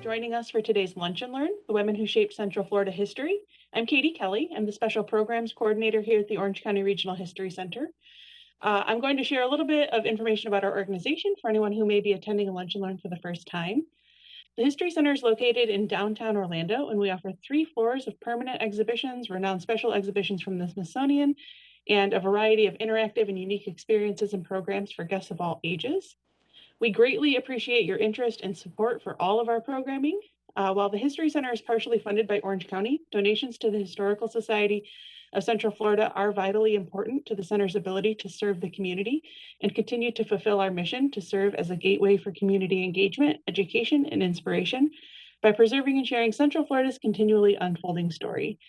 joining us for today's Lunch and Learn, The Women Who Shaped Central Florida History. I'm Katie Kelly. I'm the Special Programs Coordinator here at the Orange County Regional History Center. I'm going to share a little bit of information about our organization for anyone who may be attending a Lunch and Learn for the first time. The History Center is located in downtown Orlando, and we offer 3 floors of permanent exhibitions, renowned special exhibitions from the Smithsonian, and a variety of interactive and unique experiences and programs for guests of all ages. We greatly appreciate your interest and support for all of our programming. While the History Center is partially funded by Orange County, donations to the Historical Society of Central Florida are vitally important to the center's ability to serve the community and continue to fulfill our mission to serve as a gateway for community engagement, education, and inspiration by preserving and sharing Central Florida's continually unfolding story.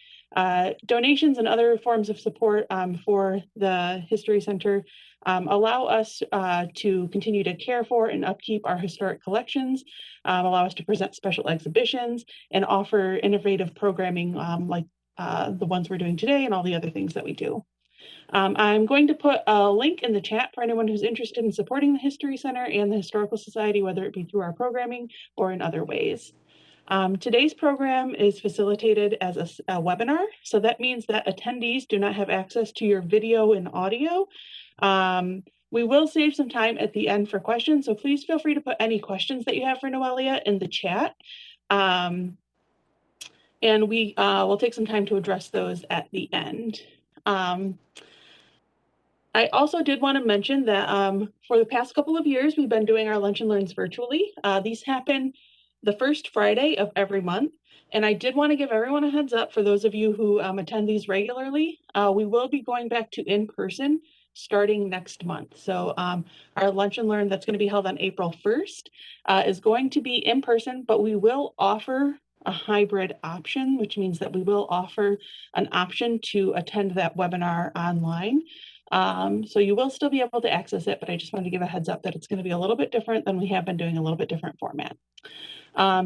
Donations and other forms of support for the History Center allow us to continue to care for and upkeep our historic collections, allow us to present special exhibitions, and offer innovative programming like the ones we're doing today and all the other things that we do. I'm going to put a link in the chat for anyone who's interested in supporting the History Center and the Historical Society, whether it be through our programming or in other ways. Today's program is facilitated as a webinar, so that means that attendees do not have access to your video and audio. We will save some time at the end for questions, so please feel free to put any questions that you have for Noelia in the chat. And we will take some time to address those at the end. I also did want to mention that for the past couple of years, we've been doing our Lunch and Learns virtually. These happen the first Friday of every month. And I did want to give everyone a heads up for those of you who attend these regularly. We will be going back to in-person starting next month. So our Lunch and Learn that's going to be held on April 1st is going to be in person, but we will offer a hybrid option, which means that we will offer an option to attend that webinar online. So you will still be able to access it, but I just wanted to give a heads up that it's going to be a little bit different than we have been doing, a little bit different format.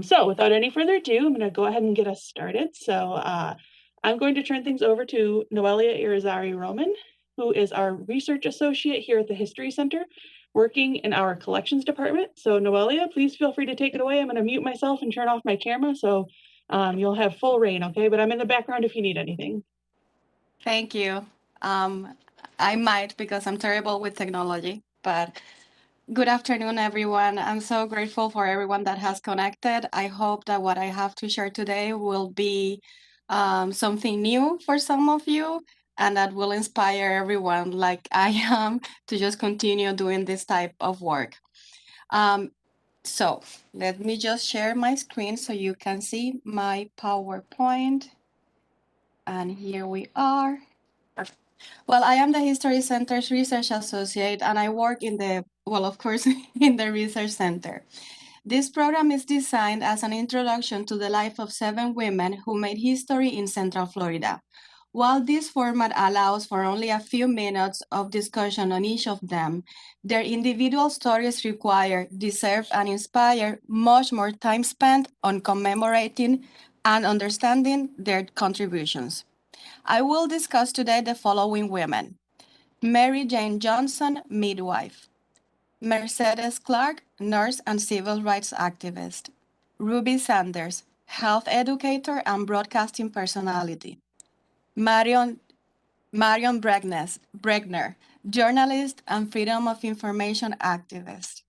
So without any further ado, I'm going to go ahead and get us started. So I'm going to turn things over to Noelia Irizarry Roman, who is our research associate here at the History Center, working in our collections department. So Noelia, please feel free to take it away. I'm going to mute myself and turn off my camera so you'll have full reign, okay? But I'm in the background if you need anything. Thank you. I might because I'm terrible with technology, but good afternoon, everyone. I'm so grateful for everyone that has connected. I hope that what I have to share today will be something new for some of you and that will inspire everyone like I am to just continue doing this type of work. So let me just share my screen so you can see my PowerPoint. And here we are. Well, I am the History Center's Research Associate, and I work in the, well, of course, in the Research Center. This program is designed as an introduction to the life of 7 women who made history in Central Florida. While this format allows for only a few minutes of discussion on each of them, their individual stories deserve, and inspire much more time spent on commemorating and understanding their contributions. I will discuss today the following women: Mary Jane Johnson, midwife; Mercedes Clark, nurse and civil rights activist; Ruby Sanders, health educator and broadcasting personality; Marion Bregner, journalist and freedom of information activist;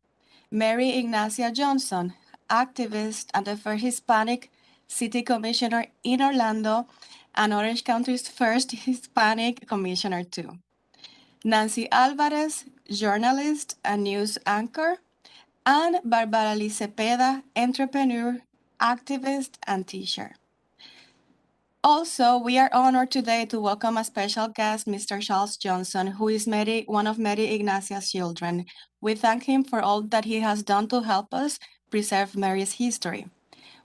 Mary Ignacio Johnson, activist and the first Hispanic city commissioner in Orlando and Orange County's first Hispanic commissioner too; Nancy Alvarez, journalist and news anchor; and Barbara Lee Cepeda, entrepreneur, activist, and teacher. Also, we are honored today to welcome a special guest, Mr. Charles Johnson, who is one of Mary Ignacio's children. We thank him for all that he has done to help us preserve Mary's history.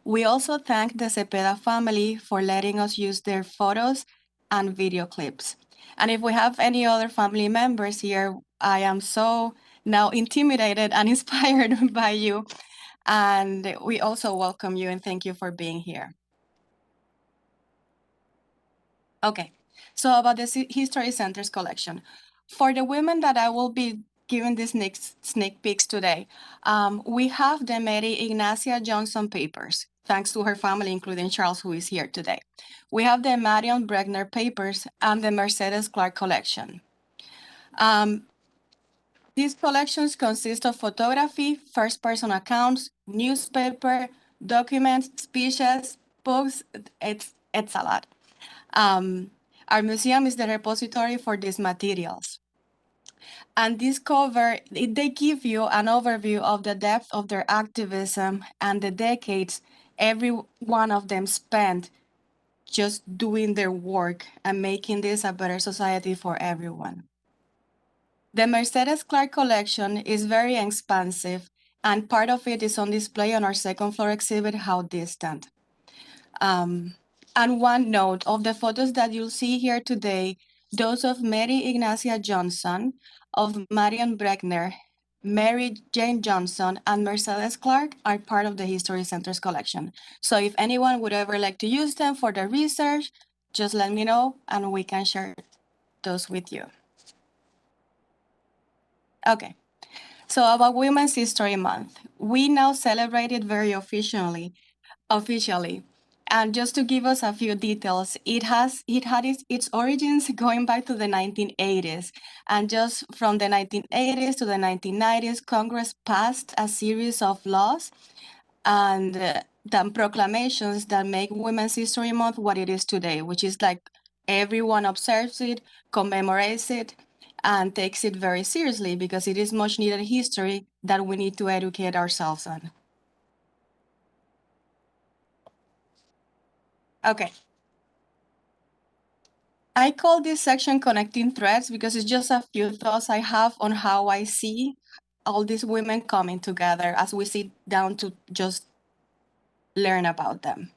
We also thank the Cepeda family for letting us use their photos and video clips. And if we have any other family members here, I am so now intimidated and inspired by you. And we also welcome you and thank you for being here. Okay, so about the History Center's collection. For the women that I will be giving these sneak peeks today. We have the Mary Ignacia Johnson papers, thanks to her family, including Charles, who is here today. We have the Marion Berner papers and the Mercedes Clark collection. These collections consist of photography, first-person accounts, newspaper, documents, speeches, books. It's a lot. Our museum is the repository for these materials. And this cover, they give you an overview of the depth of their activism and the decades every one of them spent just doing their work and making this a better society for everyone. The Mercedes Clark collection is very expansive, and part of it is on display on our second floor exhibit, How Distant. And one note of the photos that you'll see here today, those of Mary Ignacia Johnson, of Marion Berner, Mary Jane Johnson, and Mercedes Clark are part of the History Center's collection. So if anyone would ever like to use them for their research, just let me know and we can share those with you. Okay, so about Women's History Month, we now celebrate it very officially. And just to give us a few details, it had its origins going back to the 1980s. And just from the 1980s to the 1990s, Congress passed a series of laws and then proclamations that make Women's History Month what it is today, which is like everyone observes it, commemorates it, and takes it very seriously because it is much needed history that we need to educate ourselves on. Okay. I call this section Connecting Threads because it's just a few thoughts I have on how I see all these women coming together as we sit down to just learn about them.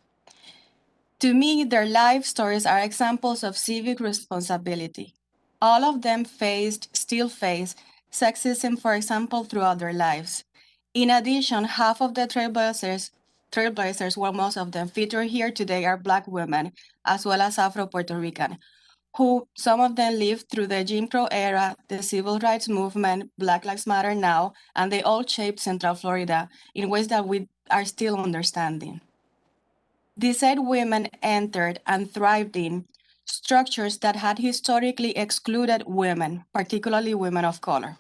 To me, their life stories are examples of civic responsibility. All of them still face sexism, for example, throughout their lives. In addition, half of the trailblazers, well, most of them featured here today are Black women, as well as Afro-Puerto Rican, who some of them lived through the Jim Crow era, the Civil Rights Movement, Black Lives Matter now, and they all shaped Central Florida in ways that we are still understanding. These eight women entered and thrived in structures that had historically excluded women, particularly women of color.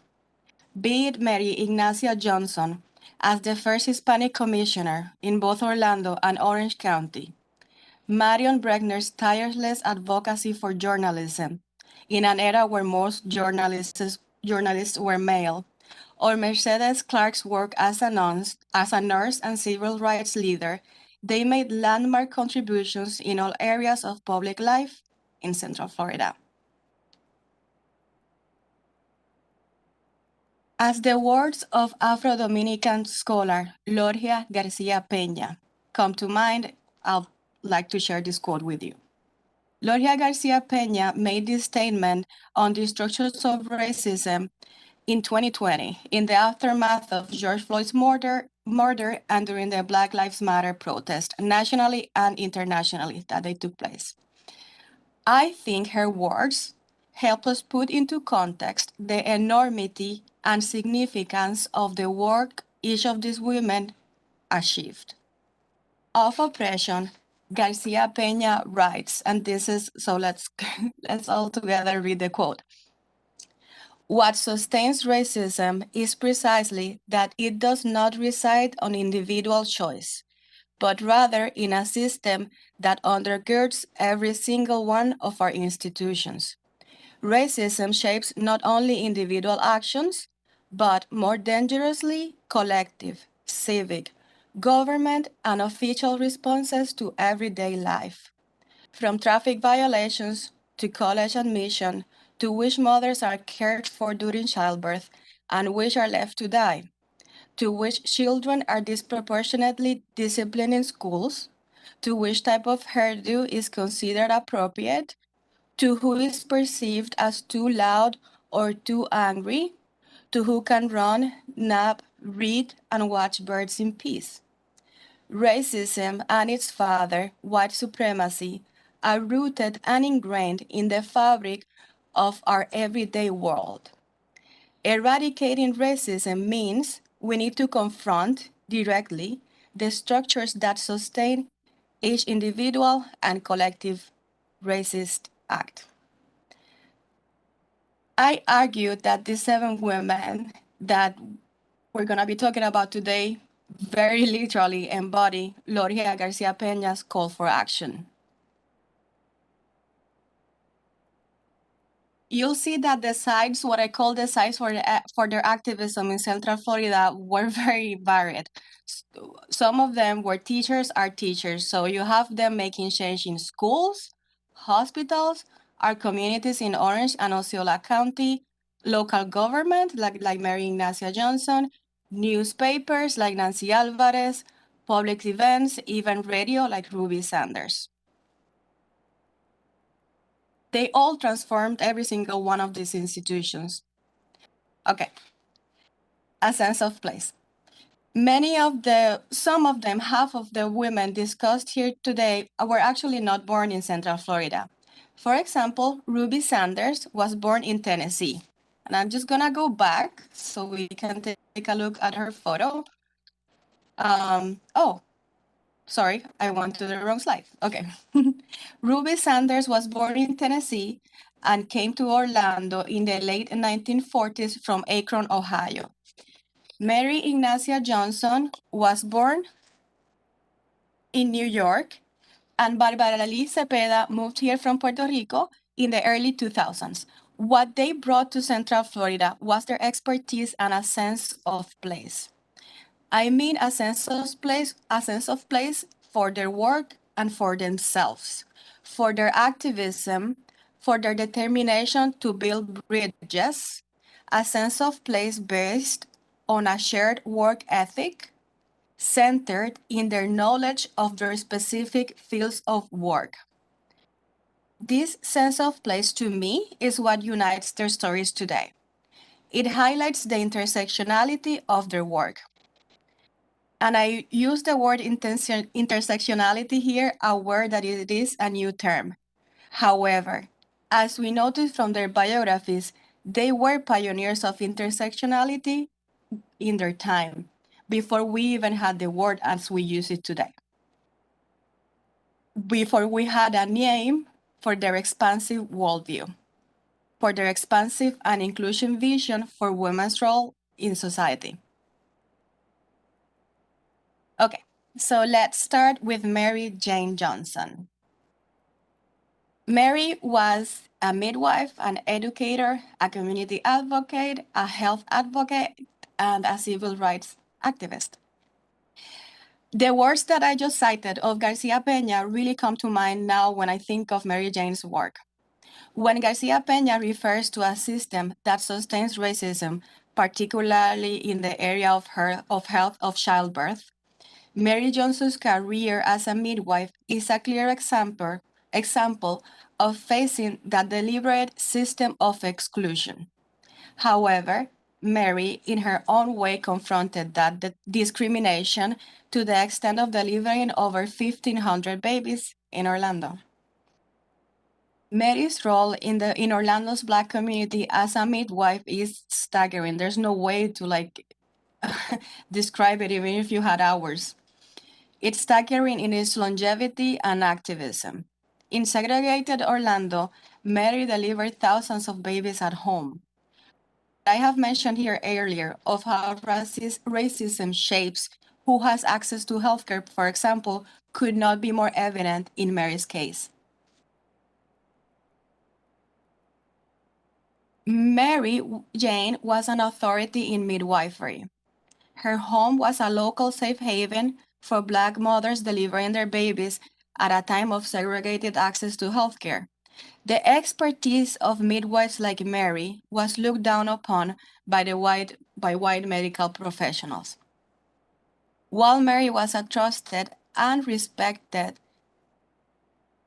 Be it Mary Ignacia Johnson as the first Hispanic commissioner in both Orlando and Orange County, Marion Berner's tireless advocacy for journalism in an era where most journalists were male, or Mercedes Clark's work as a nurse and civil rights leader, they made landmark contributions in all areas of public life in Central Florida. As the words of Afro-Dominican scholar Loria Garcia Peña come to mind, I'd like to share this quote with you. Loria Garcia Peña made this statement on the structures of racism in 2020, in the aftermath of George Floyd's murder and during the Black Lives Matter protest, nationally and internationally, that they took place. I think her words help us put into context the enormity and significance of the work each of these women achieved. Of oppression, Garcia Peña writes, and this is, so let's all together read the quote. What sustains racism is precisely that it does not reside on individual choice, but rather in a system that undergirds every single one of our institutions. Racism shapes not only individual actions, but more dangerously, collective, civic, government, and official responses to everyday life. From traffic violations to college admission, to which mothers are cared for during childbirth and which are left to die, to which children are disproportionately disciplined in schools, to which type of hairdo is considered appropriate, to who is perceived as too loud or too angry, to who can run, nap, read, and watch birds in peace. Racism and its father, white supremacy, are rooted and ingrained in the fabric of our everyday world. Eradicating racism means we need to confront directly the structures that sustain each individual and collective racist act. I argue that the 7 women that we're going to be talking about today very literally embody Gloria Garcia Peña's call for action. You'll see that the sites, what I call the sites for their activism in Central Florida, were very varied. Some of them were teachers are teachers. So you have them making change in schools, hospitals, our communities in Orange and Osceola County, local government like Mary Ignacio Johnson, newspapers like Nancy Alvarez, public events, even radio like Ruby Sanders. They all transformed every single one of these institutions. Okay, a sense of place. Some of them, half of the women discussed here today were actually not born in Central Florida. For example, Ruby Sanders was born in Tennessee. And I'm just gonna go back so we can take a look at her photo. Oh, sorry, I went to the wrong slide. Okay. Ruby Sanders was born in Tennessee and came to Orlando in the late 1940s from Akron, Ohio. Mary Ignacia Johnson was born in New York, and Barbara Lee Cepeda moved here from Puerto Rico in the early 2000s. What they brought to Central Florida was their expertise and a sense of place. I mean a sense of place for their work and for themselves, for their activism, for their determination to build bridges, a sense of place based on a shared work ethic centered in their knowledge of their specific fields of work. This sense of place to me is what unites their stories today. It highlights the intersectionality of their work. And I use the word intersectionality here, aware that it is a new term. However, as we noticed from their biographies, they were pioneers of intersectionality in their time, before we even had the word as we use it today. Before we had a name for their expansive worldview, for their expansive and inclusion vision for women's role in society. Okay, so let's start with Mary Jane Johnson. Mary was a midwife, an educator, a community advocate, a health advocate, and a civil rights activist. The words that I just cited of Garcia Peña really come to mind now when I think of Mary Jane's work. When Garcia Peña refers to a system that sustains racism, particularly in the area of health of childbirth, Mary Johnson's career as a midwife is a clear example of facing that deliberate system of exclusion. However, Mary, in her own way, confronted that discrimination to the extent of delivering over 1,500 babies in Orlando. Mary's role in Orlando's Black community as a midwife is staggering. There's no way to describe it, even if you had hours. It's staggering in its longevity and activism. In segregated Orlando, Mary delivered thousands of babies at home. I have mentioned here earlier of how racism shapes who has access to healthcare, for example, could not be more evident in Mary's case. Mary Jane was an authority in midwifery. Her home was a local safe haven for Black mothers delivering their babies at a time of segregated access to healthcare. The expertise of midwives like Mary was looked down upon by white medical professionals. While Mary was a trusted and respected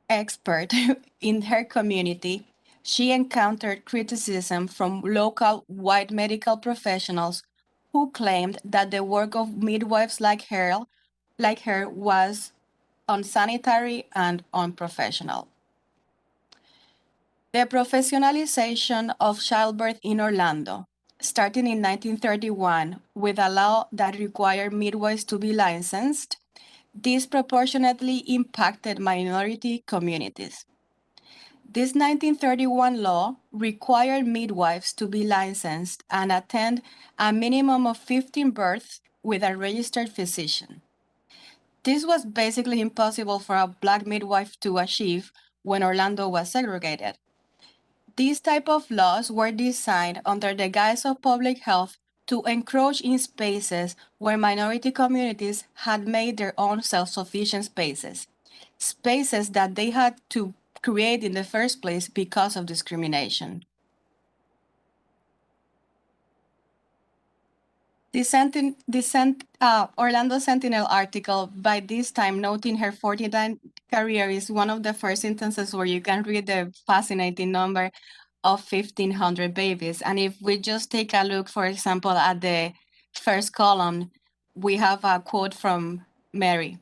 expert in her community, she encountered criticism from local white medical professionals who claimed that the work of midwives like her was unsanitary and unprofessional. The professionalization of childbirth in Orlando, starting in 1931 with a law that required midwives to be licensed, disproportionately impacted minority communities. This 1931 law required midwives to be licensed and attend a minimum of 15 births with a registered physician. This was basically impossible for a Black midwife to achieve when Orlando was segregated. These type of laws were designed under the guise of public health to encroach in spaces where minority communities had made their own self-sufficient spaces, spaces that they had to create in the first place because of discrimination. Orlando Sentinel article, by this time noting her 49 career, is one of the first instances where you can read the fascinating number of 1,500 babies. And if we just take a look, for example, at the first column, we have a quote from Mary.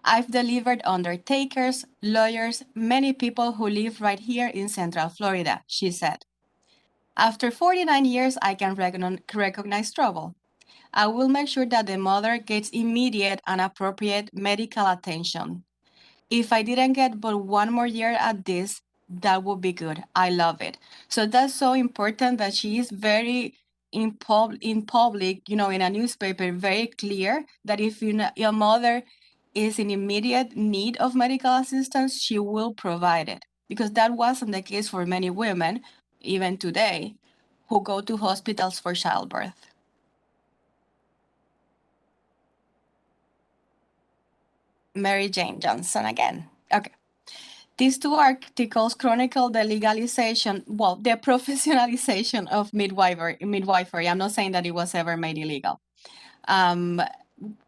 "I've delivered undertakers, lawyers, many people who live right here in Central Florida," she said. "After 49 years, I can recognize trouble. I will make sure that the mother gets immediate and appropriate medical attention. If I didn't get but one more year at this, that would be good. I love it." So that's so important that she is very in public, in a newspaper, very clear that if your mother is in immediate need of medical assistance, she will provide it. Because that wasn't the case for many women, even today, who go to hospitals for childbirth. Mary Jane Johnson again. Okay. These two articles chronicle the legalization, the professionalization of midwifery. I'm not saying that it was ever made illegal.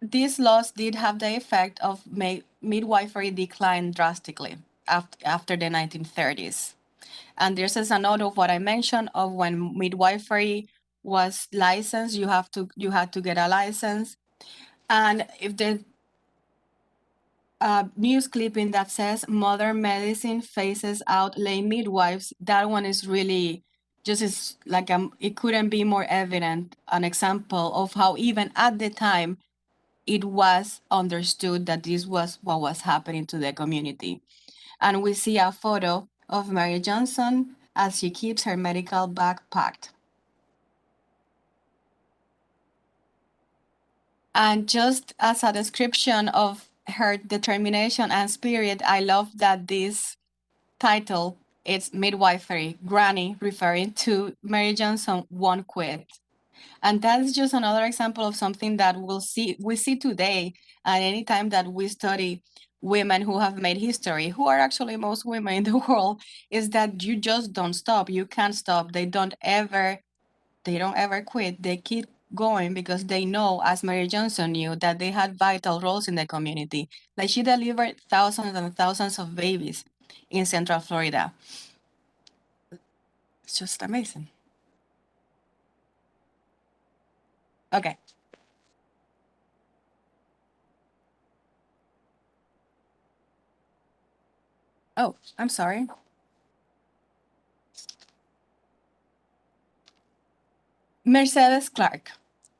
These laws did have the effect of midwifery decline drastically after the 1930s. And this is a note of what I mentioned of when midwifery was licensed, you had to get a license. And if the news clipping that says modern medicine phases out lay midwives, that one is really is like it couldn't be more evident, an example of how even at the time it was understood that this was what was happening to the community. And we see a photo of Mary Johnson as she keeps her medical bag packed. And just as a description of her determination and spirit, I love that this title is Midwifery, Granny, referring to Mary Johnson won't quit. And that is just another example of something that we see today. And anytime that we study women who have made history, who are actually most women in the world, is that you just don't stop. You can't stop. They don't ever quit. They keep going because they know, as Mary Johnson knew, that they had vital roles in the community. Like she delivered thousands and thousands of babies in Central Florida. It's just amazing. Okay. Oh, I'm sorry. Mercedes Clark.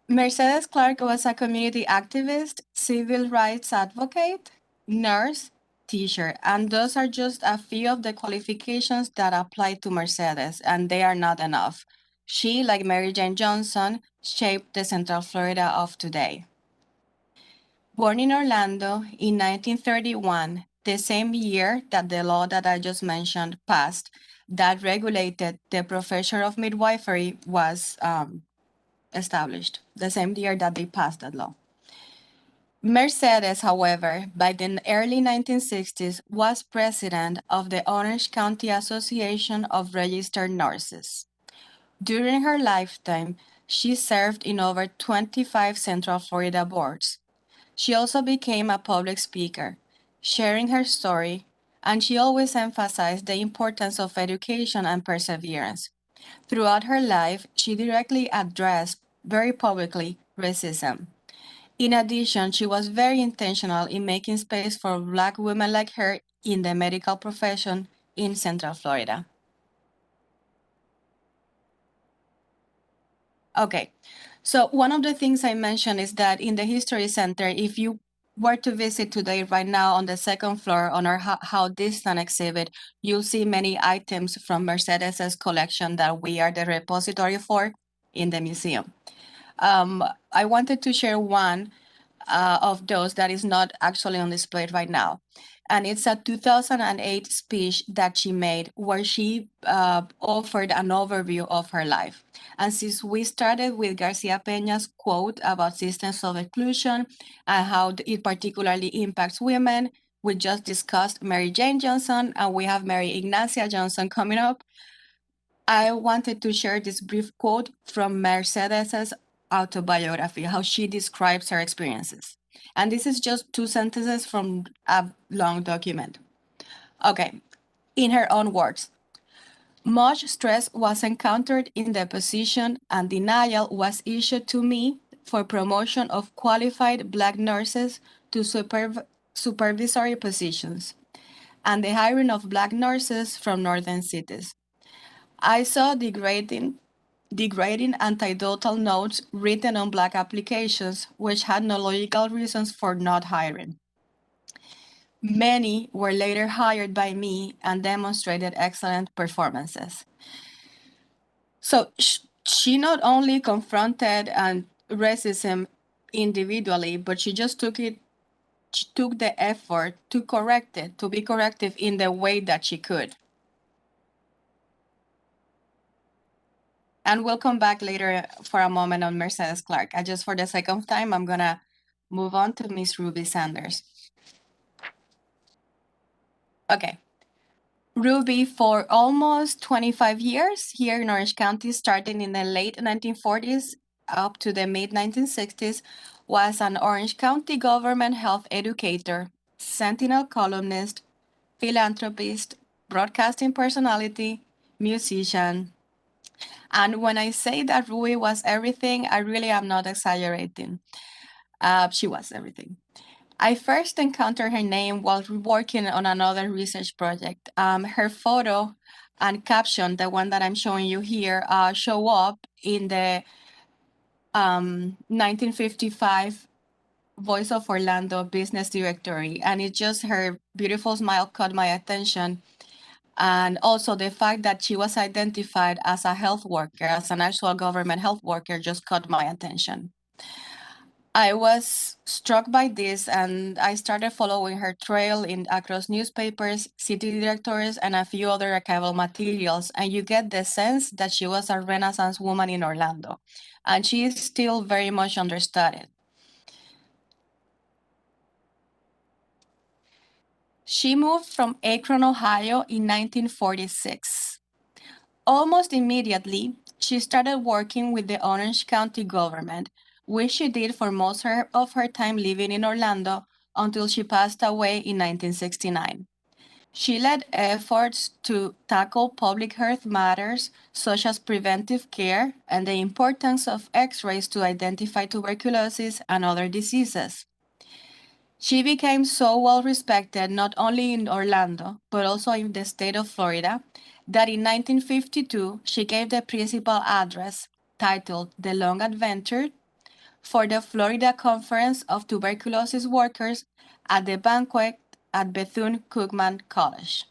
Mercedes Clark was a community activist, civil rights advocate, nurse, teacher, and those are just a few of the qualifications that apply to Mercedes, and they are not enough. She, like Mary Jane Johnson, shaped the Central Florida of today. Born in Orlando in 1931, the same year that the law that I just mentioned passed, that regulated the profession of midwifery was established, the same year that they passed that law. Mercedes, however, by the early 1960s, was president of the Orange County Association of Registered Nurses. During her lifetime, she served in over 25 Central Florida boards. She also became a public speaker, sharing her story, and she always emphasized the importance of education and perseverance. Throughout her life, she directly addressed, very publicly, racism. In addition, she was very intentional in making space for Black women like her in the medical profession in Central Florida. Okay, so one of the things I mentioned is that in the History Center, if you were to visit today, right now on the second floor on our How Distant exhibit, you'll see many items from Mercedes's collection that we are the repository for in the museum. I wanted to share one of those that is not actually on display right now. And it's a 2008 speech that she made where she offered an overview of her life. And since we started with Garcia Peña's quote about systems of exclusion and how it particularly impacts women, we just discussed Mary Jane Johnson, and we have Mary Ignacia Johnson coming up. I wanted to share this brief quote from Mercedes's autobiography, how she describes her experiences. And this is just 2 sentences from a long document. Okay, in her own words, much stress was encountered in the position and denial was issued to me for promotion of qualified Black nurses to supervisory positions and the hiring of Black nurses from northern cities. I saw degrading anecdotal notes written on Black applications which had no logical reasons for not hiring. Many were later hired by me and demonstrated excellent performances. So she not only confronted racism individually, but she just took the effort to correct it, to be corrective in the way that she could. And we'll come back later for a moment on Mercedes Clark. Just for the second time, I'm gonna move on to Miss Ruby Sanders. Okay. Ruby, for almost 25 years here in Orange County, starting in the late 1940s up to the mid 1960s, was an Orange County government health educator, Sentinel columnist, philanthropist, broadcasting personality, musician. And when I say that Ruby was everything, I really am not exaggerating. She was everything. I first encountered her name while working on another research project. Her photo and caption, the one that I'm showing you here, show up in the 1955 Voice of Orlando business directory. And it's just her beautiful smile caught my attention. And also the fact that she was identified as a health worker, as an actual government health worker, just caught my attention. I was struck by this and I started following her trail across newspapers, city directories, and a few other archival materials. And you get the sense that she was a Renaissance woman in Orlando. And she is still very much understudied. She moved from Akron, Ohio in 1946. Almost immediately, she started working with the Orange County government, which she did for most of her time living in Orlando until she passed away in 1969. She led efforts to tackle public health matters such as preventive care and the importance of X-rays to identify tuberculosis and other diseases. She became so well respected not only in Orlando, but also in the state of Florida, that in 1952 she gave the principal address titled The Long Adventure for the Florida Conference of Tuberculosis Workers at the banquet at Bethune-Cookman College.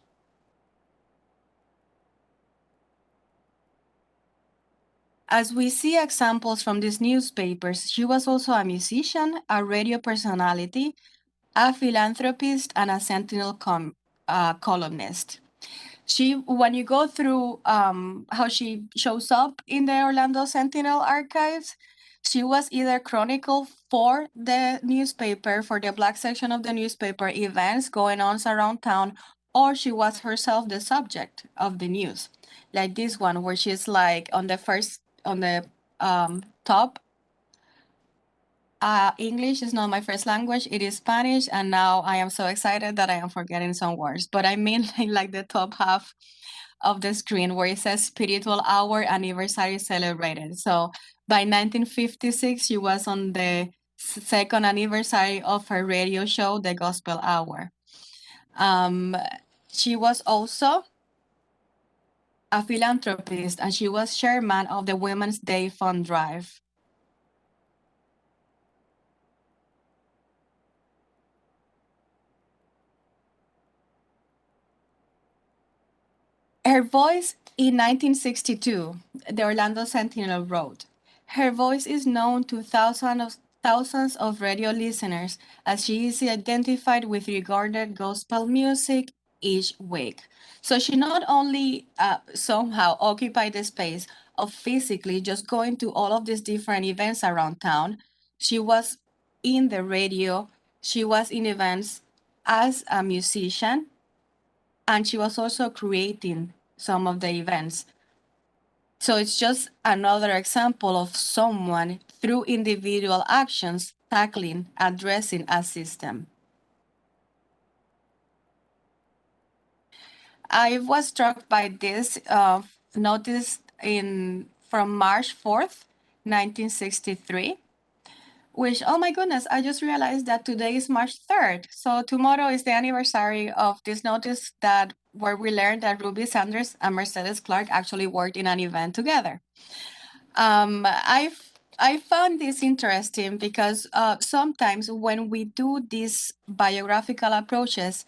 As we see examples from these newspapers, she was also a musician, a radio personality, a philanthropist, and a Sentinel columnist. When you go through how she shows up in the Orlando Sentinel archives, she was either chronicle for the newspaper, for the Black section of the newspaper events going on around town, or she was herself the subject of the news. Like this one, where she's like on the top. English is not my first language, it is Spanish, and now I am so excited that I am forgetting some words. But I mean like the top half of the screen where it says Spiritual Hour Anniversary Celebrated. So by 1956, she was on the second anniversary of her radio show, The Gospel Hour. She was also a philanthropist, and she was chairman of the Women's Day Fund Drive. Her voice in 1962, the Orlando Sentinel wrote, "Her voice is known to thousands of radio listeners as she is identified with regarded gospel music each week." So she not only somehow occupied the space of physically just going to all of these different events around town, she was in the radio, she was in events as a musician, and she was also creating some of the events. So it's just another example of someone through individual actions tackling, addressing a system. I was struck by this notice from March 4th, 1963, which, oh my goodness, I just realized that today is March 3rd. So tomorrow is the anniversary of this notice where we learned that Ruby Sanders and Mercedes Clark actually worked in an event together. I found this interesting because sometimes when we do these biographical approaches,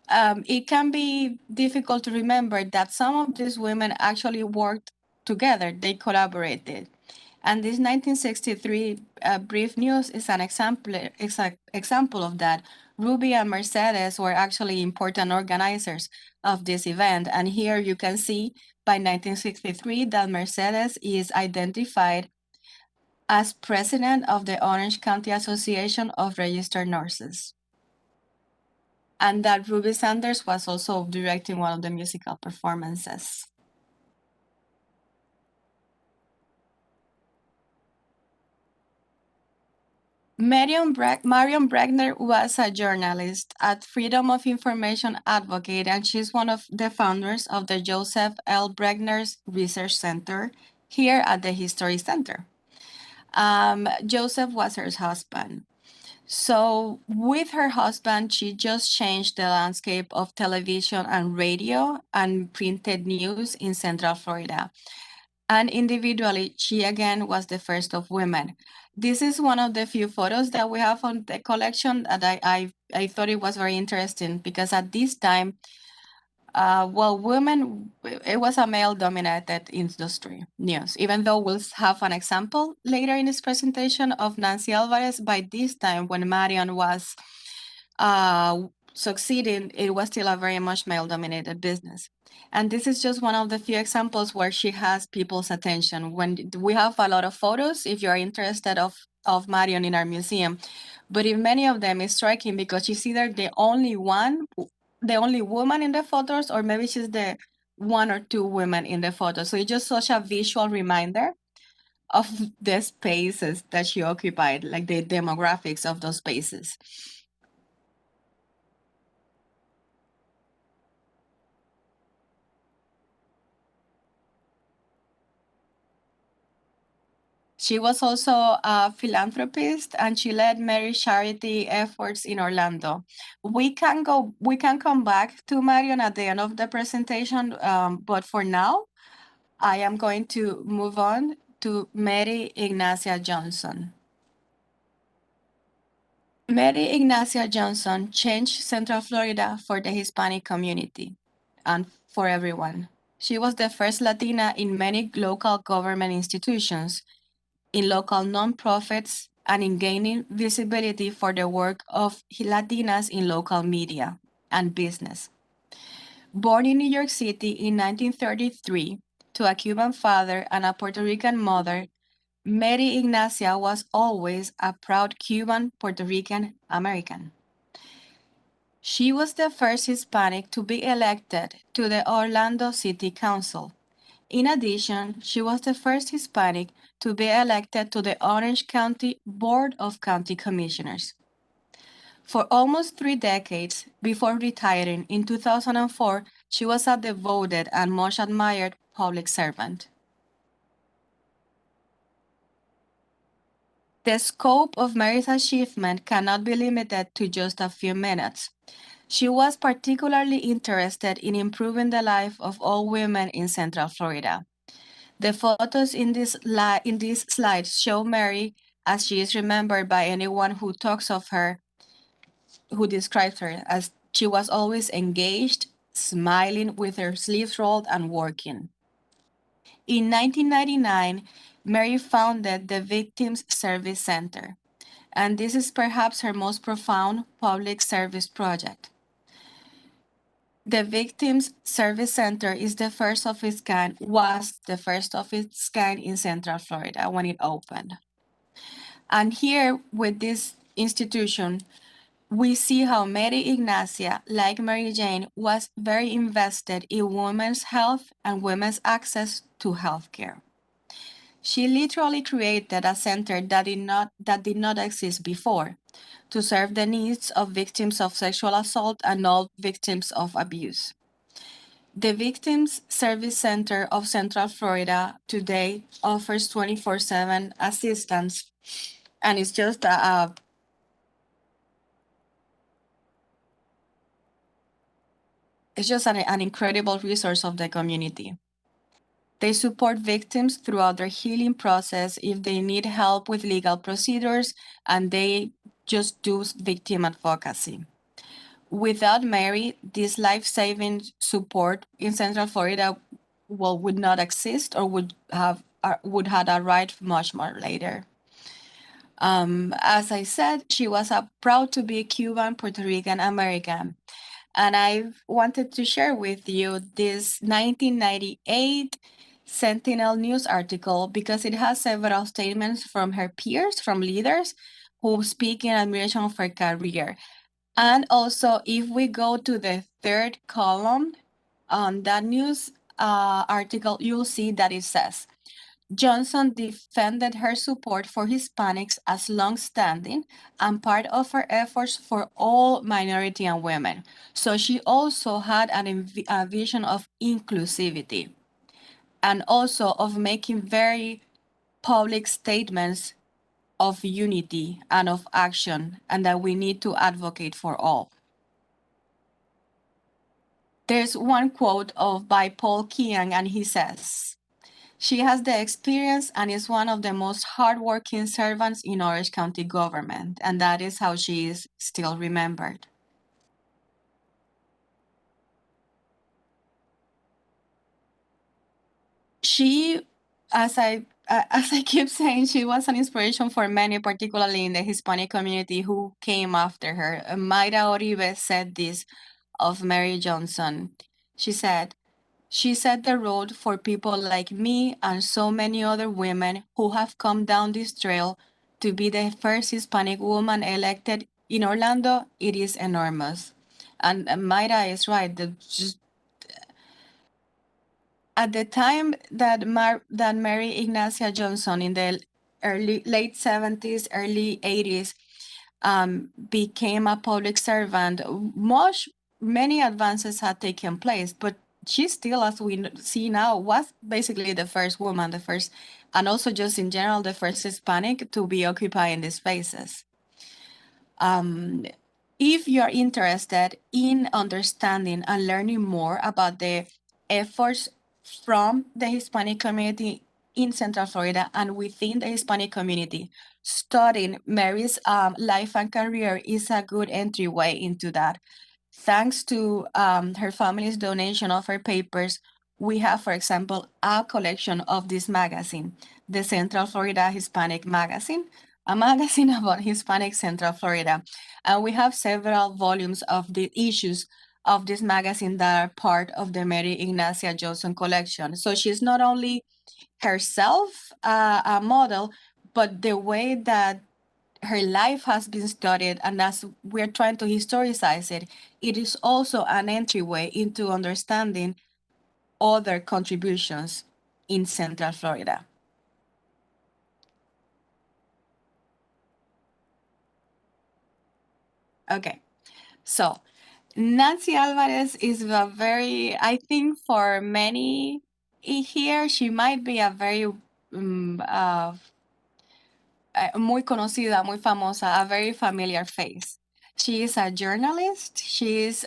it can be difficult to remember that some of these women actually worked together, they collaborated. And this 1963 brief news is an example of that. Ruby and Mercedes were actually important organizers of this event. And here you can see by 1963 that Mercedes is identified as president of the Orange County Association of Registered Nurses. And that Ruby Sanders was also directing one of the musical performances. Marion Berner was a journalist, a freedom of information advocate, and she's one of the founders of the Joseph L. Bregner's Research Center here at the History Center. Joseph was her husband. So with her husband, she just changed the landscape of television and radio and printed news in Central Florida. And individually, she again was the first of women. This is one of the few photos that we have on the collection that I thought it was very interesting because at this time, women, it was a male-dominated industry, news. Even though we'll have an example later in this presentation of Nancy Alvarez, by this time when Marion was succeeding, it was still a very much male-dominated business. And this is just one of the few examples where she has people's attention. When we have a lot of photos, if you're interested of Marion in our museum, but in many of them, it's striking because she's either the only woman in the photos, or maybe she's the one or two women in the photo. So it's just such a visual reminder of the spaces that she occupied, like the demographics of those spaces. She was also a philanthropist, and she led Mary charity efforts in Orlando. We can come back to Marion at the end of the presentation, but for now, I am going to move on to Mary Ignacia Johnson. Mary Ignacia Johnson changed Central Florida for the Hispanic community and for everyone. She was the first Latina in many local government institutions, in local nonprofits, and in gaining visibility for the work of Latinas in local media and business. Born in New York City in 1933 to a Cuban father and a Puerto Rican mother, Mary Ignacia was always a proud Cuban Puerto Rican American. She was the first Hispanic to be elected to the Orlando City Council. In addition, she was the first Hispanic to be elected to the Orange County Board of County Commissioners. For almost 3 decades before retiring in 2004, she was a devoted and much admired public servant. The scope of Mary's achievement cannot be limited to just a few minutes. She was particularly interested in improving the life of all women in Central Florida. The photos in this slide show Mary as she is remembered by anyone who talks of her, who describes her as she was always engaged, smiling with her sleeves rolled and working. In 1999, Mary founded the Victims Service Center, and this is perhaps her most profound public service project. The Victims Service Center is the first of its kind, was the first of its kind in Central Florida when it opened. And here with this institution, we see how Mary Ignacia, like Mary Jane, was very invested in women's health and women's access to healthcare. She literally created a center that did not exist before to serve the needs of victims of sexual assault and all victims of abuse. The Victims Service Center of Central Florida today offers 24/7 assistance, and it's just an incredible resource of the community. They support victims throughout their healing process if they need help with legal procedures, and they just do victim advocacy. Without Mary, this life-saving support in Central Florida would not exist or would have arrived much more later. As I said, she was proud to be Cuban, Puerto Rican American. And I wanted to share with you this 1998 Sentinel News article because it has several statements from her peers, from leaders who speak in admiration of her career. And also, if we go to the third column on that news article, you'll see that it says, Johnson defended her support for Hispanics as long-standing and part of her efforts for all minority and women. So she also had a vision of inclusivity and also of making very public statements of unity and of action, and that we need to advocate for all. There's one quote by Paul Keegan, and he says, she has the experience and is one of the most hardworking servants in Orange County government, and that is how she is still remembered. She, as I keep saying, she was an inspiration for many, particularly in the Hispanic community who came after her. Mayra Oribe said this of Mary Johnson. She said, she set the road for people like me and so many other women who have come down this trail. To be the first Hispanic woman elected in Orlando, it is enormous. And Mayra is right. At the time that Mary Ignacia Johnson in the late 70s, early 80s became a public servant, many advances had taken place, but she still, as we see now, was basically the first woman, and also just in general, the first Hispanic to be occupying these spaces. If you're interested in understanding and learning more about the efforts from the Hispanic community in Central Florida and within the Hispanic community, studying Mary's life and career is a good entryway into that. Thanks to her family's donation of her papers, we have, for example, a collection of this magazine, the Central Florida Hispanic Magazine, a magazine about Hispanic Central Florida. And we have several volumes of the issues of this magazine that are part of the Mary Ignacia Johnson collection. So she's not only herself a model, but the way that her life has been studied, and as we're trying to historicize it, it is also an entryway into understanding other contributions in Central Florida. Okay, so Nancy Alvarez is a very, I think for many here, she might be a very muy conocida, muy famosa, a very familiar face. She is a journalist. She is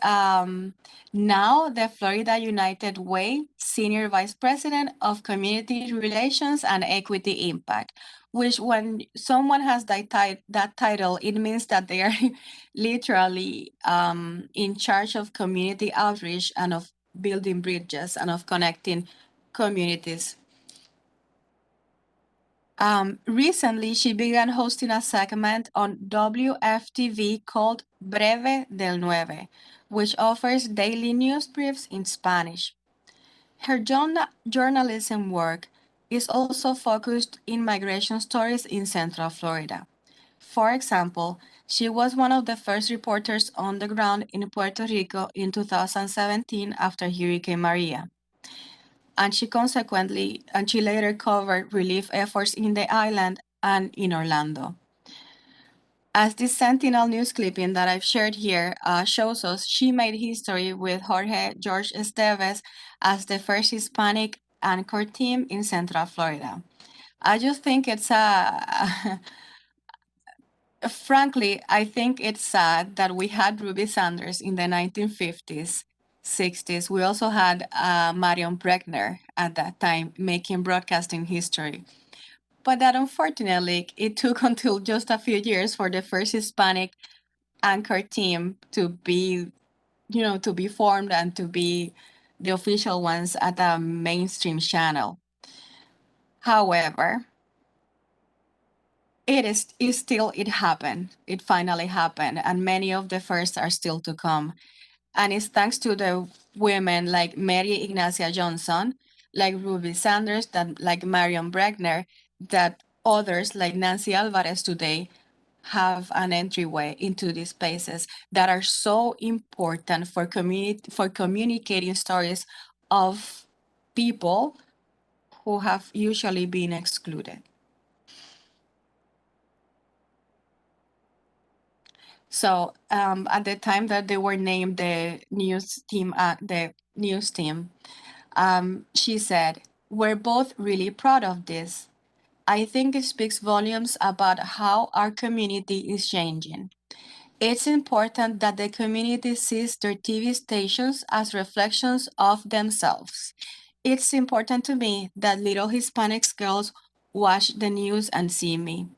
now the Florida United Way Senior Vice President of Community Relations and Equity Impact, which when someone has that title, it means that they are literally in charge of community outreach and of building bridges and of connecting communities. Recently, she began hosting a segment on WFTV called Breve del Nueve, which offers daily news briefs in Spanish. Her journalism work is also focused in migration stories in Central Florida. For example, she was one of the first reporters on the ground in Puerto Rico in 2017 after Hurricane Maria. And she later covered relief efforts in the island and in Orlando. As this Sentinel news clipping that I've shared here shows us, she made history with Jorge George Esteves as the first Hispanic anchor team in Central Florida. I just think it's frankly, I think it's sad that we had Ruby Sanders in the 1950s, 60s. We also had Marion Berner at that time making broadcasting history. But that unfortunately, it took until just a few years for the first Hispanic anchor team to be, to be formed and to be the official ones at a mainstream channel. However, it happened. It finally happened, and many of the first are still to come. And it's thanks to the women like Mary Ignacia Johnson, like Ruby Sanders, like Marion Berner, that others like Nancy Alvarez today have an entryway into these spaces that are so important for communicating stories of people who have usually been excluded. So at the time that they were named the news team, she said, "We're both really proud of this. I think it speaks volumes about how our community is changing. It's important that the community sees their TV stations as reflections of themselves. It's important to me that little Hispanic girls watch the news and see me."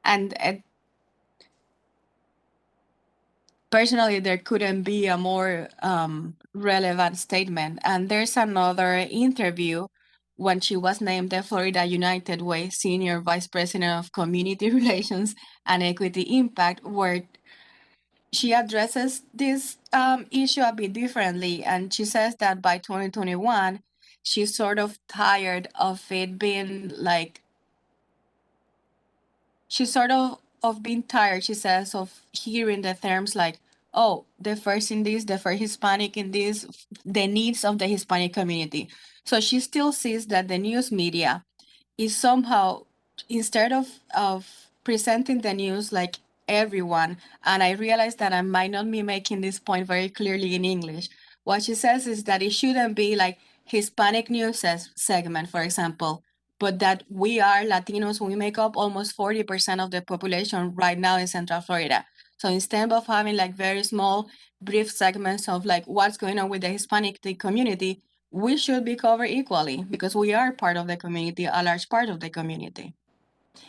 And personally, there couldn't be a more relevant statement. And there's another interview when she was named the Florida United Way Senior Vice President of Community Relations and Equity Impact, where she addresses this issue a bit differently. And she says that by 2021, she's sort of tired of it being like, she's sort of being tired, she says, of hearing the terms like, oh, the first in this, the first Hispanic in this, the needs of the Hispanic community. So she still sees that the news media is somehow, instead of presenting the news like everyone, and I realize that I might not be making this point very clearly in English, what she says is that it shouldn't be like Hispanic news segment, for example, but that we are Latinos, we make up almost 40% of the population right now in Central Florida. So instead of having like very small, brief segments of like what's going on with the Hispanic community, we should be covered equally because we are part of the community, a large part of the community.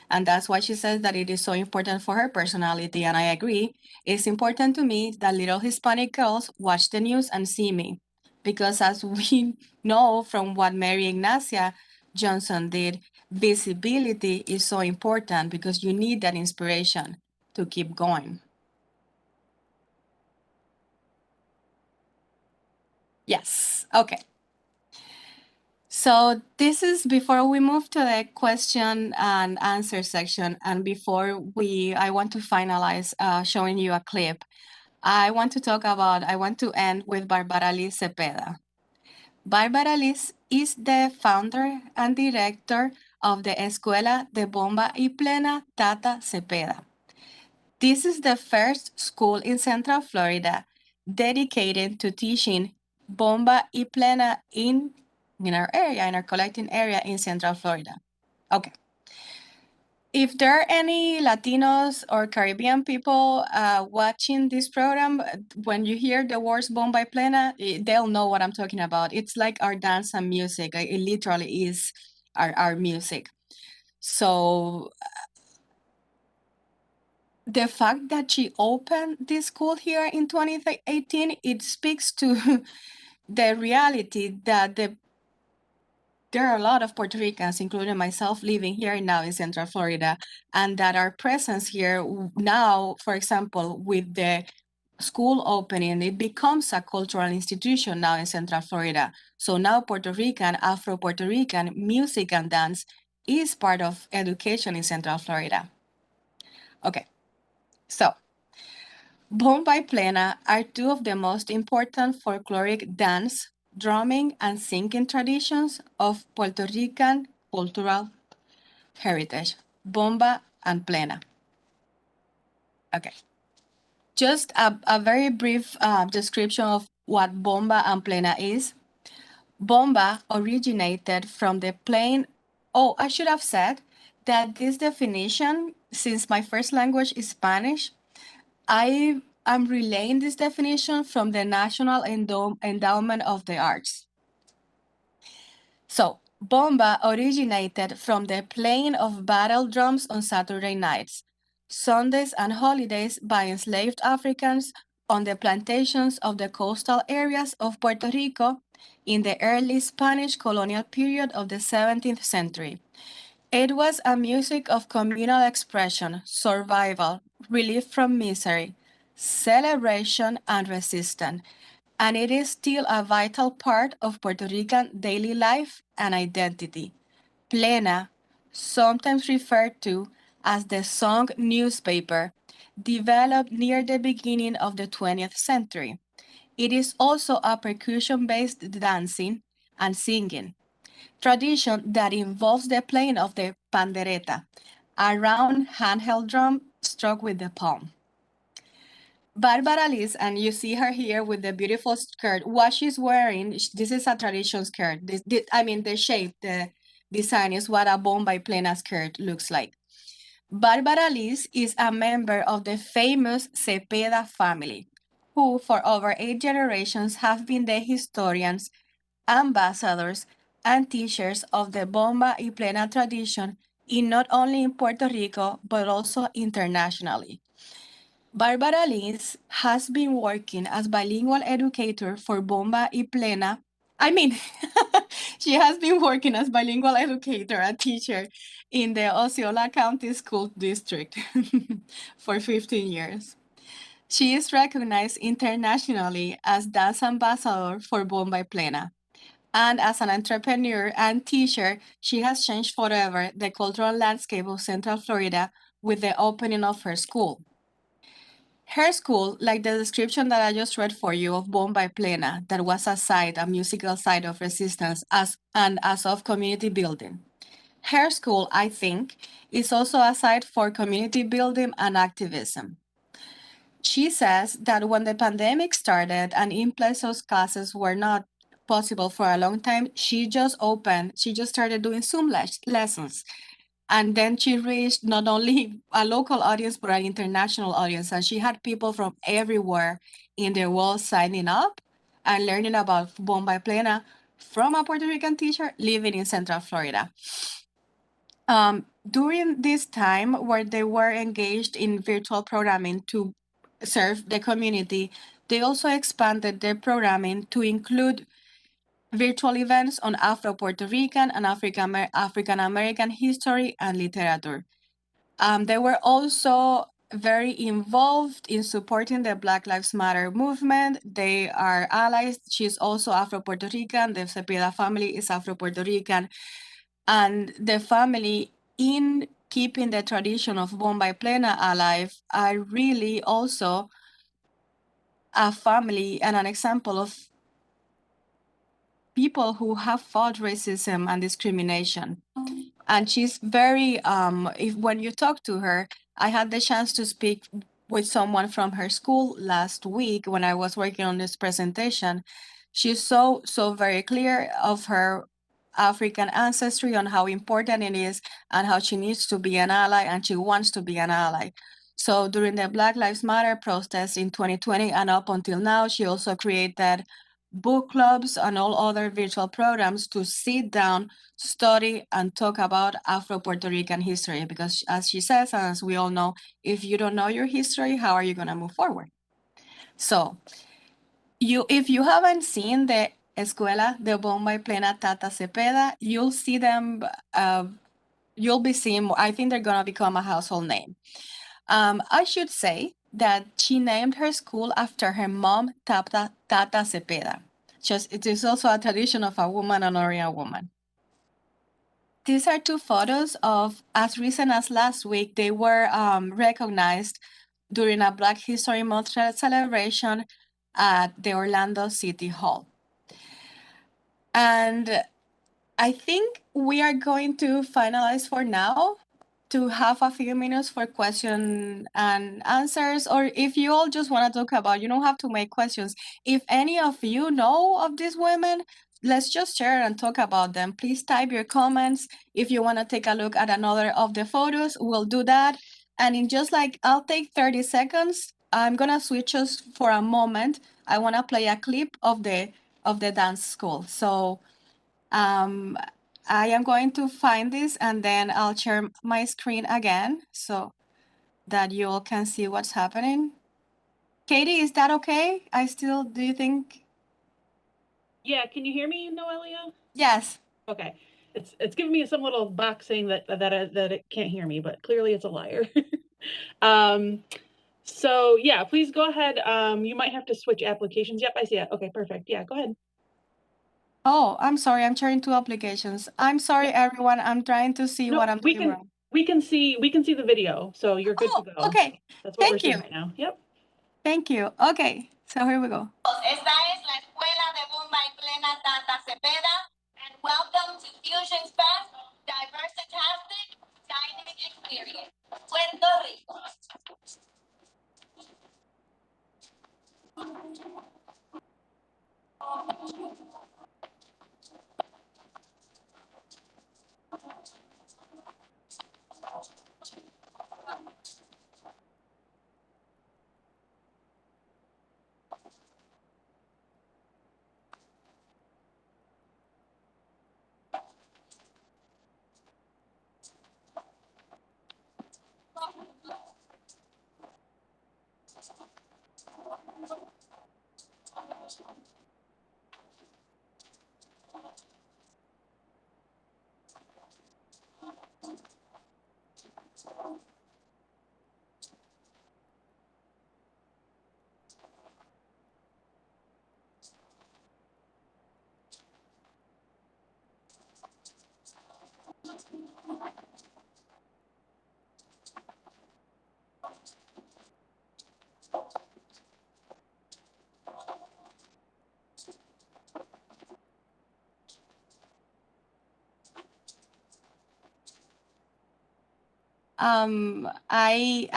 And that's why she says that it is so important for her personality. And I agree. It's important to me that little Hispanic girls watch the news and see me. Because as we know from what Mary Ignacia Johnson did, visibility is so important because you need that inspiration to keep going. Yes. Okay. So this is before we move to the question and answer section, and I want to finalize showing you a clip. I want to end with Barbara Lee Cepeda. Barbara Lee is the founder and director of the Escuela de Bomba y Plena Tata Cepeda. This is the first school in Central Florida dedicated to teaching bomba y plena in our area, in our collecting area in Central Florida. Okay. If there are any Latinos or Caribbean people watching this program, when you hear the words Bomba y Plena, they'll know what I'm talking about. It's like our dance and music. It literally is our music. So the fact that she opened this school here in 2018, it speaks to the reality that there are a lot of Puerto Ricans, including myself, living here now in Central Florida, and that our presence here now, for example, with the school opening, it becomes a cultural institution now in Central Florida. So now Puerto Rican, Afro-Puerto Rican music and dance is part of education in Central Florida. Okay, so Bomba y Plena are two of the most important folkloric dance, drumming, and singing traditions of Puerto Rican cultural heritage, Bomba and Plena. Okay. Just a very brief description of what Bomba and Plena is. Bomba originated from the plain. Oh, I should have said that this definition, since my first language is Spanish, I am relaying this definition from the National Endowment of the Arts. So, bomba originated from the playing of battle drums on Saturday nights, Sundays, and holidays by enslaved Africans on the plantations of the coastal areas of Puerto Rico in the early Spanish colonial period of the 17th century. It was a music of communal expression, survival, relief from misery, celebration, and resistance, and it is still a vital part of Puerto Rican daily life and identity. Plena, sometimes referred to as the song newspaper, developed near the beginning of the 20th century. It is also a percussion-based dancing and singing tradition that involves the playing of the pandereta, a round handheld drum struck with the palm. Barbara Liz, and you see her here with the beautiful skirt. What she's wearing, this is a traditional skirt. I mean, the shape, the design is what a bomba y plena skirt looks like. Barbara Liz is a member of the famous Cepeda family, who for over 8 generations have been the historians, ambassadors, and teachers of the bomba y plena tradition in not only in Puerto Rico, but also internationally. Barbara Liz has been working as bilingual educator for Bomba y Plena. I mean, she has been working as bilingual educator and teacher in the Osceola County School District for 15 years. She is recognized internationally as dance ambassador for Bomba y Plena. And as an entrepreneur and teacher, she has changed forever the cultural landscape of Central Florida with the opening of her school. Her school, like the description that I just read for you of Bomba y Plena, that was a musical site of resistance as of community building. Her school, I think, is also a site for community building and activism. She says that when the pandemic started and in-person classes were not possible for a long time, she just started doing Zoom lessons. And then she reached not only a local audience, but an international audience. And she had people from everywhere in the world signing up and learning about Bomba y Plena from a Puerto Rican teacher living in Central Florida. During this time where they were engaged in virtual programming to serve the community, they also expanded their programming to include virtual events on Afro-Puerto Rican and African-American history and literature. They were also very involved in supporting the Black Lives Matter movement. They are allies. She's also Afro-Puerto Rican. The Cepeda family is Afro-Puerto Rican. And the family, in keeping the tradition of Bomba y Plena alive, are really also a family and an example of people who have fought racism and discrimination. And she's very, when you talk to her, I had the chance to speak with someone from her school last week when I was working on this presentation. She's so very clear of her African ancestry, on how important it is, and how she needs to be an ally and she wants to be an ally. So during the Black Lives Matter protest in 2020 and up until now, she also created book clubs and all other virtual programs to sit down, study, and talk about Afro-Puerto Rican history. Because as she says, and as we all know, if you don't know your history, how are you going to move forward? So if you haven't seen the Escuela de Bomba y Plena Tata Cepeda, you'll see them, you'll be seeing, I think they're going to become a household name. I should say that she named her school after her mom, Tata Cepeda. It is also a tradition of a woman honoring a woman. These are two photos of, as recent as last week, they were recognized during a Black History Month celebration at the Orlando City Hall. And I think we are going to finalize for now, to have a few minutes for question and answers, or if you all just want to talk about, you don't have to make questions. If any of you know of these women, let's just share and talk about them. Please type your comments. If you want to take a look at another of the photos, we'll do that. And in just like, I'll take 30 seconds. I'm gonna switch us for a moment. I want to play a clip of the dance school. So I am going to find this and then I'll share my screen again so that you all can see what's happening. Katie, is that okay? Do you think? Yeah, can you hear me, Noelia? Yes. Okay. It's giving me some little box saying that it can't hear me, but clearly it's a liar. So yeah, please go ahead. You might have to switch applications. Yep, I see it. Okay, perfect. Yeah, go ahead. Oh, I'm sorry. I'm sharing two applications. I'm sorry, everyone. I'm trying to see what I'm doing wrong. We can see the video, so you're good to go. Okay. That's what we're Thank you. seeing right now. Yep. Thank you. Okay, so here we go. Esta es la Escuela de Bomba y Plena Tata Cepeda, and welcome to Fusion's Fest Diversitastic Dining Experience, Puerto Rico.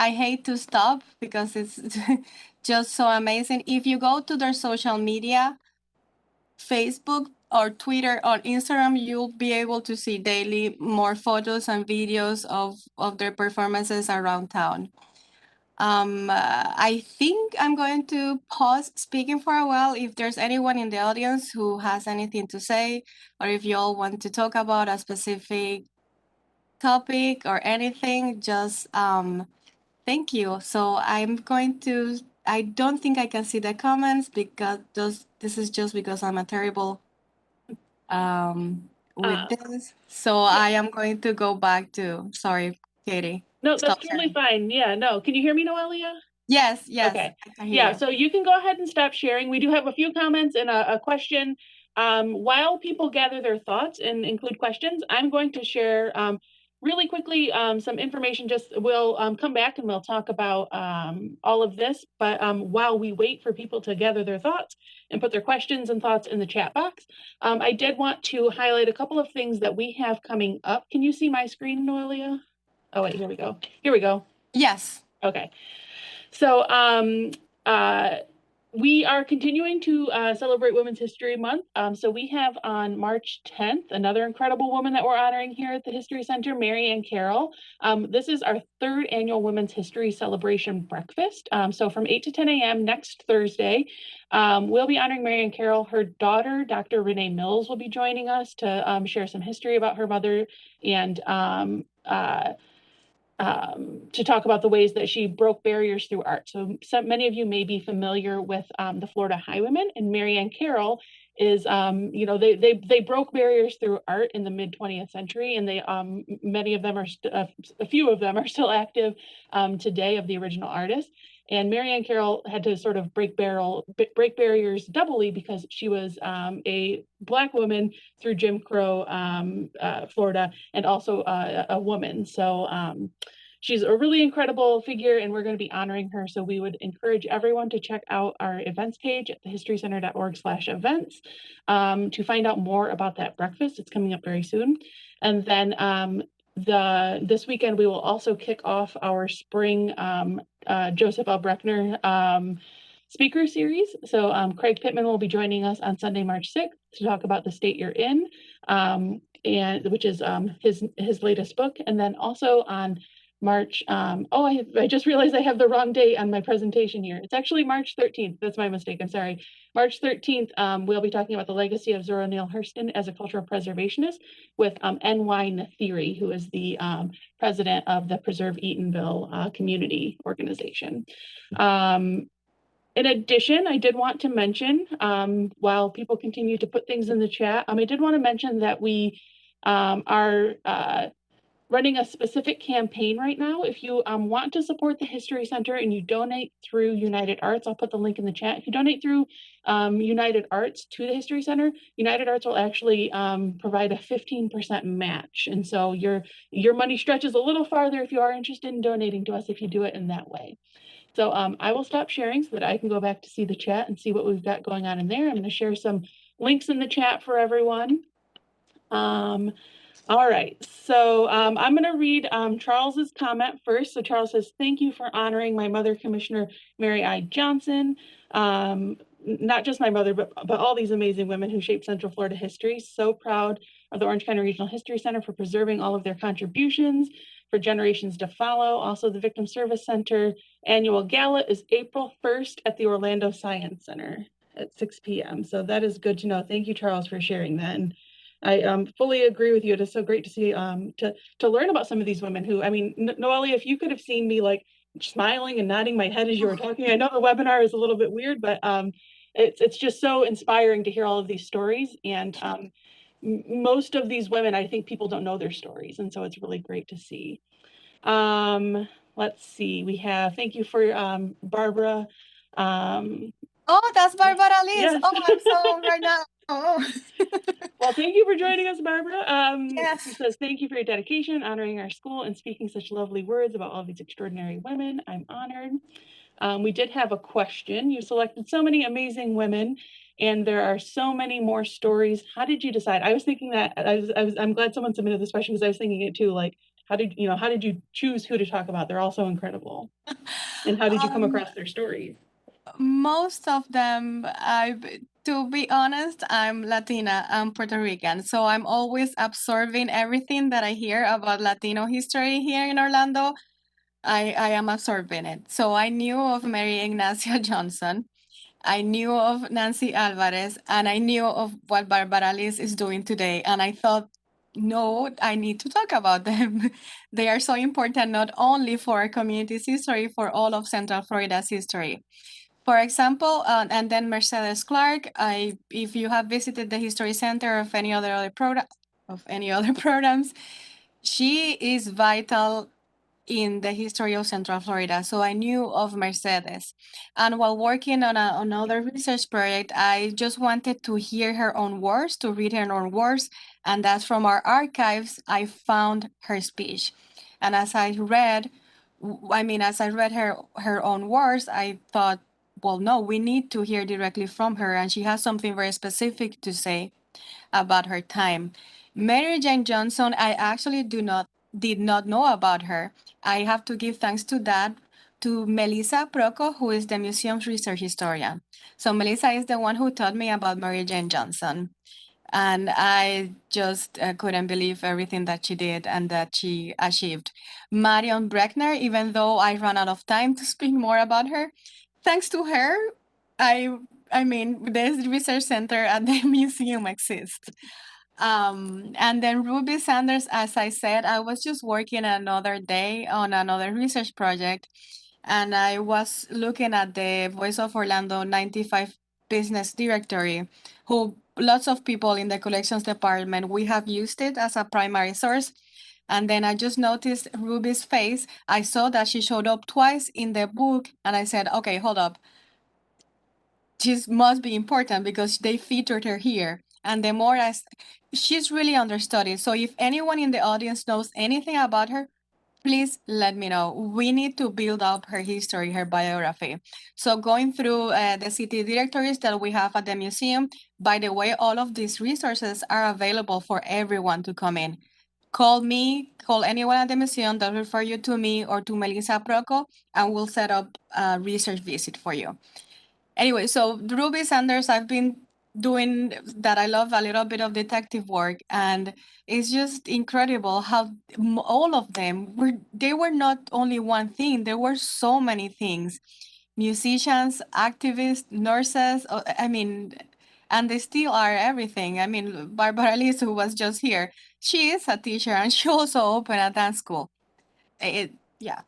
I hate to stop because it's just so amazing. If you go to their social media, Facebook or Twitter or Instagram, you'll be able to see daily more photos and videos of their performances around town. I think I'm going to pause speaking for a while. If there's anyone in the audience who has anything to say, or if you all want to talk about a specific topic or anything, just thank you. So I don't think I can see the comments because this is just because I'm a terrible with this. So yeah. I am going to go back to, sorry, Katie. No, Stop that's totally sharing. fine. Yeah, no. Can you hear me, Noelia? Yes, Okay. I can hear Yeah, you. so you can go ahead and stop sharing. We do have a few comments and a question. While people gather their thoughts and include questions, I'm going to share really quickly some information. We'll come back and we'll talk about all of this. But while we wait for people to gather their thoughts and put their questions and thoughts in the chat box, I did want to highlight a couple of things that we have coming up. Can you see my screen, Noelia? Oh, wait, here we go. Here we go. Yes. Okay. So We are continuing to celebrate Women's History Month. So we have on March 10th, another incredible woman that we're honoring here at the History Center, Marion Carroll. This is our third annual Women's History Celebration Breakfast. So from 8 to 10 a.m. next Thursday, we'll be honoring Marion Carroll. Her daughter, Dr. Renee Mills, will be joining us to share some history about her mother and to talk about the ways that she broke barriers through art. So many of you may be familiar with the Florida Highwaymen, and Marianne Carroll is, they broke barriers through art in the mid 20th century, and they many of them are a few of them are still active today of the original artists. And Marianne Carroll had to sort of break barriers doubly because she was a Black woman through Jim Crow Florida, and also a woman. So she's a really incredible figure, and we're going to be honoring her. So we would encourage everyone to check out our events page at thehistorycenter.org/events to find out more about that breakfast. It's coming up very soon. And then this weekend, we will also kick off our spring Joseph L. Breckner speaker series. So Craig Pittman will be joining us on Sunday, March 6th to talk about The State You're In, and which is his latest book. And then also on March, I just realized I have the wrong date on my presentation here. It's actually March 13th. That's my mistake. I'm sorry. March 13th, we'll be talking about the legacy of Zora Neale Hurston as a cultural preservationist with N.Y. Nathiri, who is the president of the Preserve Eatonville community organization. In addition, I did want to mention, while people continue to put things in the chat, I did want to mention that we are running a specific campaign right now. If you want to support the History Center and you donate through United Arts, I'll put the link in the chat. If you donate through United Arts to the History Center, United Arts will actually provide a 15% match. And so your money stretches a little farther if you are interested in donating to us if you do it in that way. So I will stop sharing so that I can go back to see the chat and see what we've got going on in there. I'm going to share some links in the chat for everyone. All right, so I'm going to read Charles's comment first. So Charles says, "Thank you for honoring my mother, Commissioner Mary I. Johnson. Not just my mother, but all these amazing women who shaped Central Florida history. So proud of the Orange County Regional History Center for preserving all of their contributions for generations to follow. Also, the Victim Service Center annual gala is April 1st at the Orlando Science Center at 6 p.m. So that is good to know. Thank you, Charles, for sharing that. And I fully agree with you. It is so great to see, to learn about some of these women who, Noelia, if you could have seen me like smiling and nodding my head as you were talking, I know the webinar is a little bit weird, but it's just so inspiring to hear all of these stories. And most of these women, I think people don't know their stories. And so it's really great to see. Let's see, we have, thank you for Barbara. Oh, that's Barbara Liz. Yes. Oh, I'm so right now. Oh. Well, thank you for joining us, Barbara. Yes. She says, "Thank you for your dedication, honoring our school, and speaking such lovely words about all these extraordinary women. I'm honored." We did have a question. You selected so many amazing women, and there are so many more stories. How did you decide? I was thinking that I'm glad someone submitted this question because I was thinking it too. Like, how did you choose who to talk about? They're all so incredible. And how did you come across their stories? Most of them, to be honest, I'm Latina, I'm Puerto Rican, so I'm always absorbing everything that I hear about Latino history here in Orlando. I am absorbing it. So I knew of Mary Ignacio Johnson, I knew of Nancy Alvarez, and I knew of what Barbara Liz is doing today. And I thought, no, I need to talk about them. They are so important, not only for our community's history, for all of Central Florida's history. For example, and then Mercedes Clark, if you have visited the History Center of any other programs, she is vital in the history of Central Florida. So I knew of Mercedes. And while working on another research project, I just wanted to hear her own words, to read her own words. And that's from our archives, I found her speech. And as I read her own words, I thought, well, no, we need to hear directly from her. And she has something very specific to say about her time. Mary Jane Johnson, I actually did not know about her. I have to give thanks to that to Melissa Proco, who is the museum's research historian. So Melissa is the one who taught me about Mary Jane Johnson. And I just couldn't believe everything that she did and that she achieved. Marion Berner, even though I ran out of time to speak more about her, thanks to her, I mean, this research center at the museum exists. And then Ruby Sanders, as I said, I was just working another day on another research project, and I was looking at the Voice of Orlando 95 business directory, who lots of people in the collections department, we have used it as a primary source. And then I just noticed Ruby's face. I saw that she showed up twice in the book, and I said, okay, hold up. She must be important because they featured her here. And the more she's really understudied. So if anyone in the audience knows anything about her, please let me know. We need to build up her history, her biography. So going through the city directories that we have at the museum, by the way, all of these resources are available for everyone to come in. Call me, call anyone at the museum that will refer you to me or to Melissa Proco, and we'll set up a research visit for you. Anyway, so Ruby Sanders, I've been doing that. I love a little bit of detective work, and it's just incredible how all of them they were not only one thing, there were so many things. Musicians, activists, nurses, I mean, and they still are everything. I mean, Barbara Liz, who was just here, she is a teacher and she also opened a dance school. Yeah.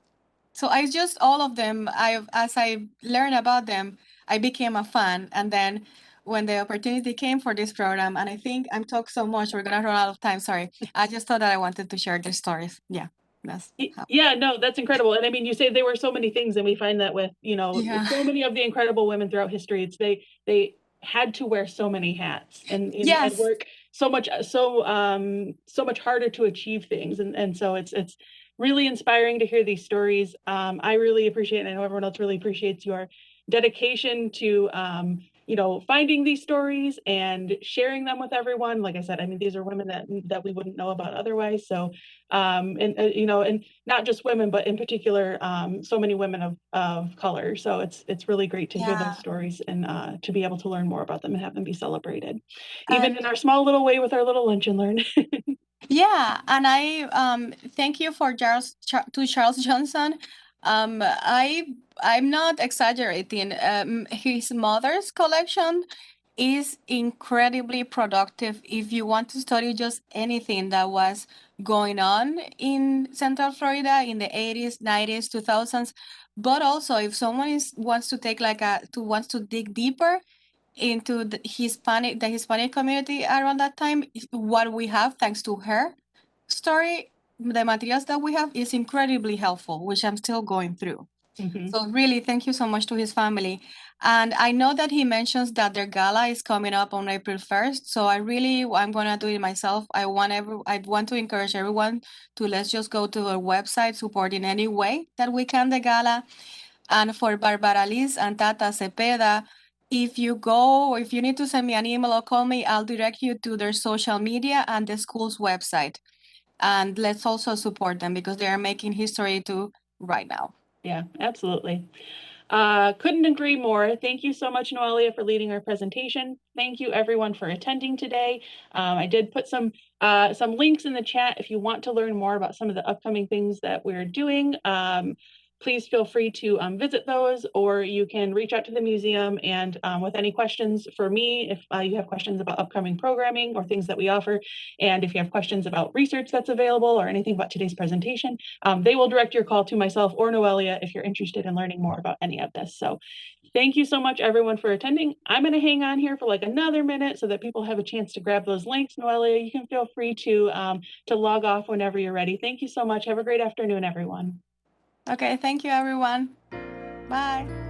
So I just all of them. As I learned about them, I became a fan. And then when the opportunity came for this program, and I think I'm talking so much, we're gonna run out of time. Sorry, I just thought that I wanted to share their stories. Yeah, that's how. Yeah, no, that's incredible. And I mean, you say there were so many things, and we find that with, Yeah. so many of the incredible women throughout history, they had to wear so many hats and Yes. work so much harder to achieve things. And so it's really inspiring to hear these stories. I really appreciate, and I know everyone else really appreciates your dedication to finding these stories and sharing them with everyone. Like I said, I mean, these are women that we wouldn't know about otherwise. So and not just women, but in particular, so many women of color. So it's really great to hear Yeah. those stories and to be able to learn more about them and have them be celebrated, even And in our small little way with our little lunch and learn. yeah, and I thank you for Charles Johnson. I'm not exaggerating. His mother's collection is incredibly productive if you want to study just anything that was going on in Central Florida in the 80s, 90s, 2000s. But also if someone wants to take wants to dig deeper into the Hispanic community around that time, what we have thanks to her story, the materials that we have is incredibly helpful, which I'm still going through. So really, thank you so much to his family. And I know that he mentions that their gala is coming up on April 1st. So I'm gonna do it myself. I want to encourage everyone to let's just go to our website, support in any way that we can the gala. And for Barbara Liz and Tata Cepeda, if you need to send me an email or call me, I'll direct you to their social media and the school's website. And let's also support them because they are making history too right now. Yeah, absolutely. Couldn't agree more. Thank you so much, Noelia, for leading our presentation. Thank you, everyone, for attending today. I did put some links in the chat if you want to learn more about some of the upcoming things that we're doing. Please feel free to visit those, or you can reach out to the museum and with any questions for me, if you have questions about upcoming programming or things that we offer, and if you have questions about research that's available or anything about today's presentation, they will direct your call to myself or Noelia if you're interested in learning more about any of this. So thank you so much, everyone, for attending. I'm going to hang on here for like another minute so that people have a chance to grab those links. Noelia, you can feel free to log off whenever you're ready. Thank you so much. Have a great afternoon, everyone. Okay, thank you, everyone. Bye.